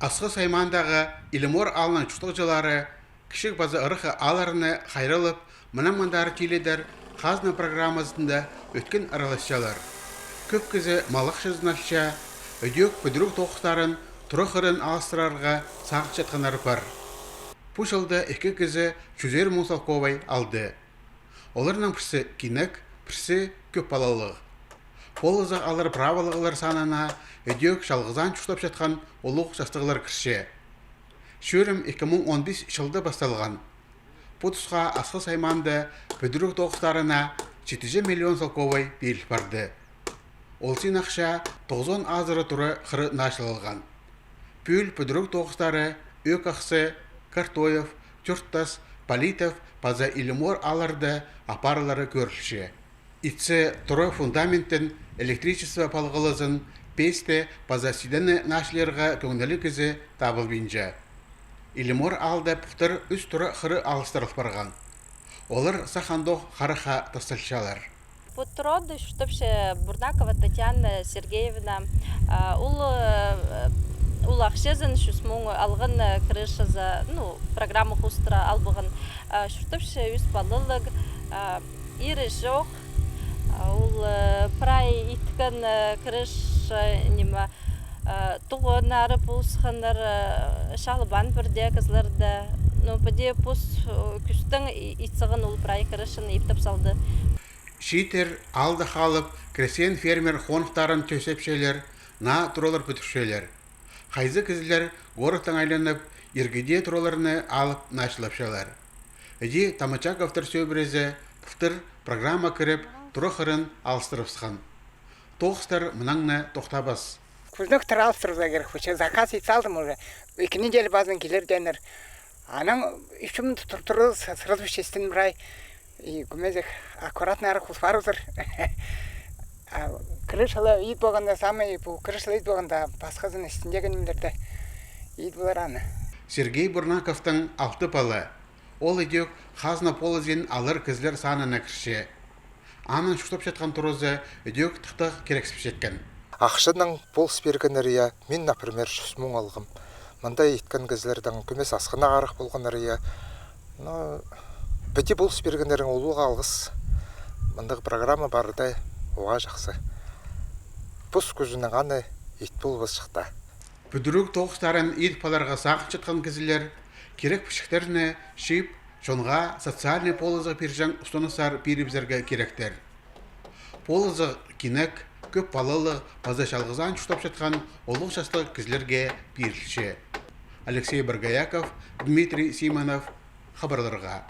Асқы саймандағы Илимор алынан чуштық жылары кішік базы ұрықы аларыны қайрылып, мұнамандары теледер қазына программасында өткен араласчалар. Көп кезі малық шызыналша, өдек бүдірук тоқыстарын тұрықырын алыстырарға сағыт жатқанары бар. Бұл жылда екі кезі Чузер Мусалковай алды. Оларның бірсі кинек, бірсі көп балалығы. Полызақ алар правалығылар санына өдек жалғызан чуштап жатқан олық жастығылар кірше. Шөрім 2015 жылда басталған. Бұл тұсқа асқы сайманды бүдірук тоқыстарына 7 миллион салковай беріл барды. Ол сен ақша 90 азыры тұры қыры нашылылған. Бүл бүдірук тоқыстары өк ақсы, Картоев, Чурттас, Политов, база Илимор аларды апарылары көрілші. Итсе тұры фундаменттен электричество палғылызын песте база сидені нашлерға көңділі кезі табыл бейінжі. Илимор алды пұқтыр үз тұры қыры алыстырылып барған. Олар сахандоқ қарыға тасталшалар. Потроды, штопше Бурнакова Татьяна Сергеевна, ул ақшезін шүсмуң алғын крышызы, программа хустра албығын, штопше үз балылық, ирі жоқ, ул прай иткін крыш неме туғынары пұлсқыныр шағылбан бірде кізлерді, біде пұс күстің итсіғын ул прай крышын ептіп салды. Шитер алды қалып, кресен фермер қонықтарын төсепшелер, на тұролар бүтікшелер. Қайзы кізілер ғорықтан айланып, ергеде тұроларыны алып нашылапшалар. Әде Тамачаковтар сөбірезі пұқтыр программа кіріп, тұры қырын алыстырыпсқан. Тоқыстар мұнаңны тоқтабас. Күздік тұр алыстырыза керек, көше заказ етсалдым уже. Екінің желі базын келер денір. Аның үшім тұры сырыз үшестін бірай. И гумезик аккуратно архус варузыр. Крышалы ит болғанда самый бұл крышалы ит болғанда басқазын үстіндегі немдерді ит болараны. Сергей Бурнаковтың 6 балы. Ол едек қазына полызен алыр кізлер санына кірше. Анын шуштап жатқан тұрызы едек тұқтық керексіп жеткен. Ақшының болс бергенерия мен, например, шүсмуң алғым. Мындай еткен кізлердің көмес асқына қарық болғанерия. Бәте болс бергенерің олуға алғыз. Мындық программа барды оға жақсы. Бұс күзінің аны ет болғыз шықты. Бүдірук тоқыстарын ет паларға сақын жатқан кізілер керек пішіктеріне шип, жонға социальный полызы пержан ұстанысар перебізерге керектер. Полызы кинек, көп балалы база шалғызан чуштап жатқан олық жастық кізілерге берілші. Алексей Баргаяков, Дмитрий Симонов, хабарларға.